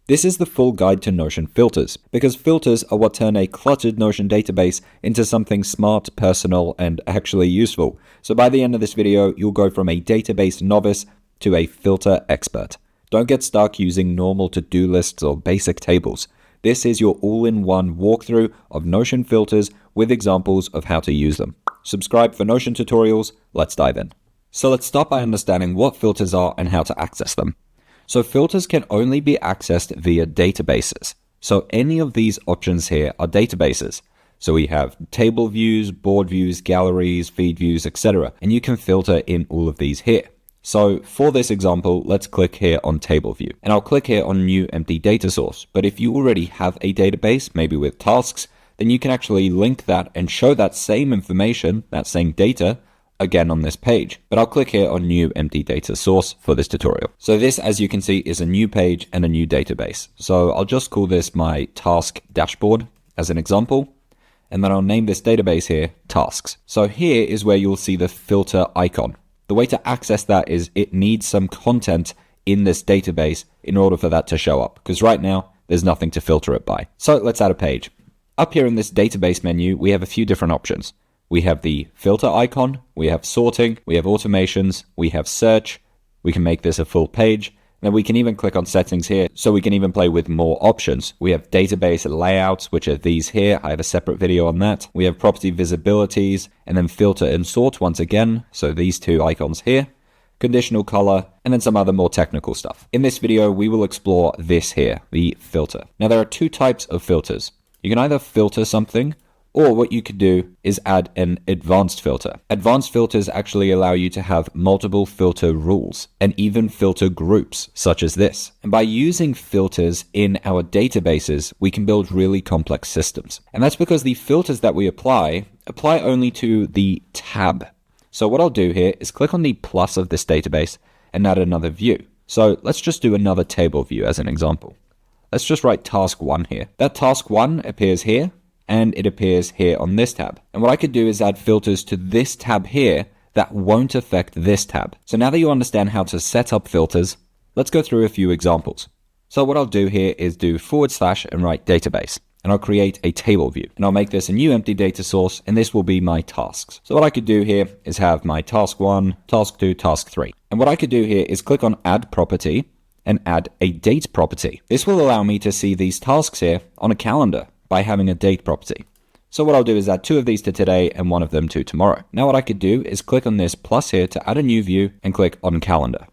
This is the full guide to Notion filters, because filters are what turn a cluttered Notion database into something smart, personal, and actually useful. So by the end of this video, you'll go from a database novice to a filter expert. Don't get stuck using normal to-do lists or basic tables. This is your all-in-one walkthrough of Notion filters with examples of how to use them. Subscribe for Notion tutorials. Let's dive in. So let's start by understanding what filters are and how to access them. So filters can only be accessed via databases. So any of these options here are databases. So we have table views, board views, galleries, feed views, etc. And you can filter in all of these here. So for this example, let's click here on table view, and I'll click here on new empty data source. But if you already have a database, maybe with tasks, then you can actually link that and show that same information, that same data, again on this page. But I'll click here on new empty data source for this tutorial. So this, as you can see, is a new page and a new database. So I'll just call this my task dashboard as an example, and then I'll name this database here tasks. So here is where you'll see the filter icon. The way to access that is it needs some content in this database in order for that to show up, because right now there's nothing to filter it by. So let's add a page. Up here in this database menu, we have a few different options. We have the filter icon, we have sorting, we have automations, we have search. We can make this a full page. Then we can even click on settings here, so we can even play with more options. We have database layouts, which are these here. I have a separate video on that. We have property visibilities, and then filter and sort once again. So these two icons here, conditional color, and then some other more technical stuff. In this video, we will explore this here, the filter. Now there are two types of filters. You can either filter something, or what you could do is add an advanced filter. Advanced filters actually allow you to have multiple filter rules and even filter groups such as this. And by using filters in our databases, we can build really complex systems. And that's because the filters that we apply only to the tab. So what I'll do here is click on the plus of this database and add another view. So let's just do another table view as an example. Let's just write task 1 here. That task 1 appears here, and it appears here on this tab. And what I could do is add filters to this tab here that won't affect this tab. So now that you understand how to set up filters, let's go through a few examples. So what I'll do here is do / and write database, and I'll create a table view, and I'll make this a new empty data source, and this will be my tasks. So what I could do here is have my task 1, task 2, task 3. And what I could do here is click on add property and add a date property. This will allow me to see these tasks here on a calendar by having a date property. So what I'll do is add 2 of these to today and 1 of them to tomorrow. Now what I could do is click on this plus here to add a new view and click on calendar.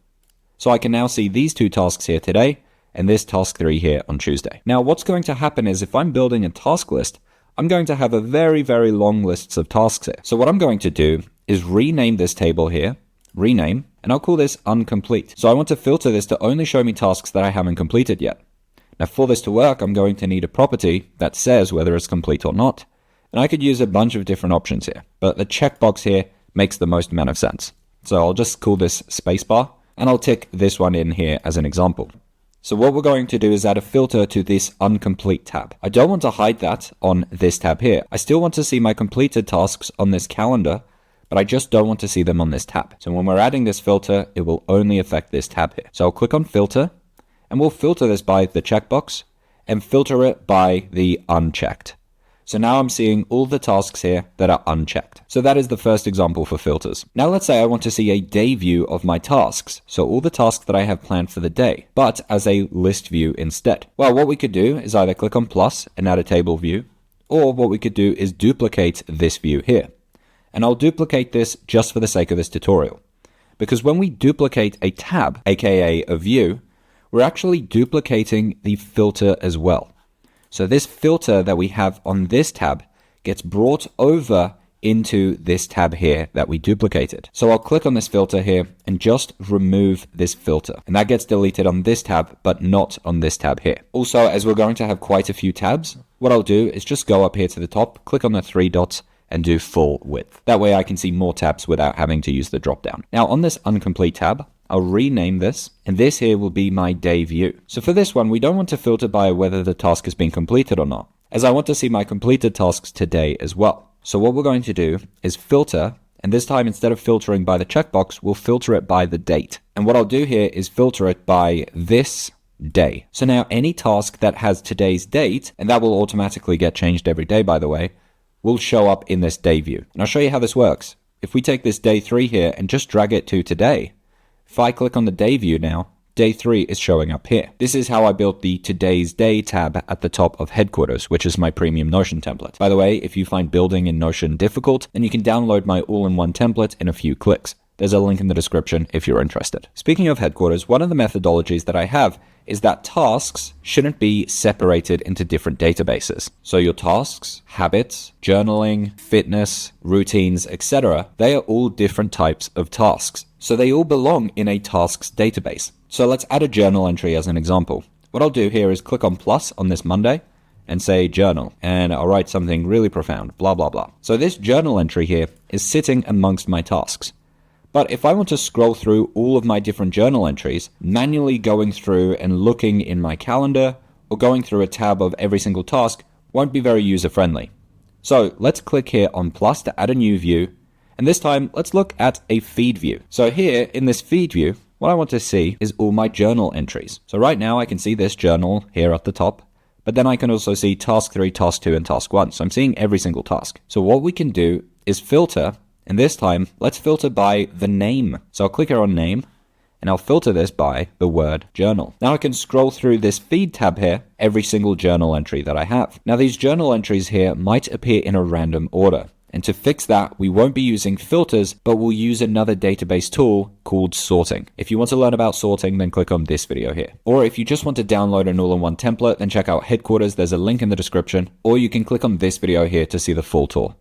So I can now see these 2 tasks here today and this task 3 here on Tuesday. Now what's going to happen is if I'm building a task list, I'm going to have a very, very long list of tasks here. So what I'm going to do is rename this table here, rename, and I'll call this incomplete. So I want to filter this to only show me tasks that I haven't completed yet. Now for this to work, I'm going to need a property that says whether it's complete or not. And I could use a bunch of different options here, but the checkbox here makes the most amount of sense. So I'll just call this spacebar, and I'll tick this one in here as an example. So what we're going to do is add a filter to this incomplete tab. I don't want to hide that on this tab here. I still want to see my completed tasks on this calendar, but I just don't want to see them on this tab. So when we're adding this filter, it will only affect this tab here. So I'll click on filter, and we'll filter this by the checkbox and filter it by the unchecked. So now I'm seeing all the tasks here that are unchecked. So that is the first example for filters. Now let's say I want to see a day view of my tasks. So all the tasks that I have planned for the day, but as a list view instead. Well, what we could do is either click on plus and add a table view, or what we could do is duplicate this view here. And I'll duplicate this just for the sake of this tutorial. Because when we duplicate a tab, aka a view, we're actually duplicating the filter as well. So this filter that we have on this tab gets brought over into this tab here that we duplicated. So I'll click on this filter here and just remove this filter. And that gets deleted on this tab, but not on this tab here. Also, as we're going to have quite a few tabs, what I'll do is just go up here to the top, click on the 3 dots, and do full width. That way I can see more tabs without having to use the drop down. Now on this incomplete tab, I'll rename this, and this here will be my day view. So for this one, we don't want to filter by whether the task has been completed or not, as I want to see my completed tasks today as well. So what we're going to do is filter, and this time instead of filtering by the checkbox, we'll filter it by the date. And what I'll do here is filter it by this day. So now any task that has today's date, and that will automatically get changed every day, by the way, will show up in this day view. And I'll show you how this works. If we take this day 3 here and just drag it to today, if I click on the day view now, day 3 is showing up here. This is how I built the Today's Day tab at the top of Headquarters, which is my premium Notion template. By the way, if you find building in Notion difficult, then you can download my all-in-one template in a few clicks. There's a link in the description if you're interested. Speaking of Headquarters, one of the methodologies that I have is that tasks shouldn't be separated into different databases. So your tasks, habits, journaling, fitness, routines, etc., they are all different types of tasks. So they all belong in a tasks database. So let's add a journal entry as an example. What I'll do here is click on plus on this Monday and say journal, and I'll write something really profound, blah, blah, blah. So this journal entry here is sitting amongst my tasks. But if I want to scroll through all of my different journal entries, manually going through and looking in my calendar or going through a tab of every single task won't be very user-friendly. So let's click here on plus to add a new view. And this time, let's look at a feed view. So here in this feed view, what I want to see is all my journal entries. So right now I can see this journal here at the top, but then I can also see task 3, task 2, and task 1. So I'm seeing every single task. So what we can do is filter, and this time let's filter by the name. So I'll click here on name, and I'll filter this by the word journal. Now I can scroll through this feed tab here, every single journal entry that I have. Now these journal entries here might appear in a random order. And to fix that, we won't be using filters, but we'll use another database tool called sorting. If you want to learn about sorting, then click on this video here. Or if you just want to download an all-in-one template, then check out Headquarters. There's a link in the description. Or you can click on this video here to see the full tour.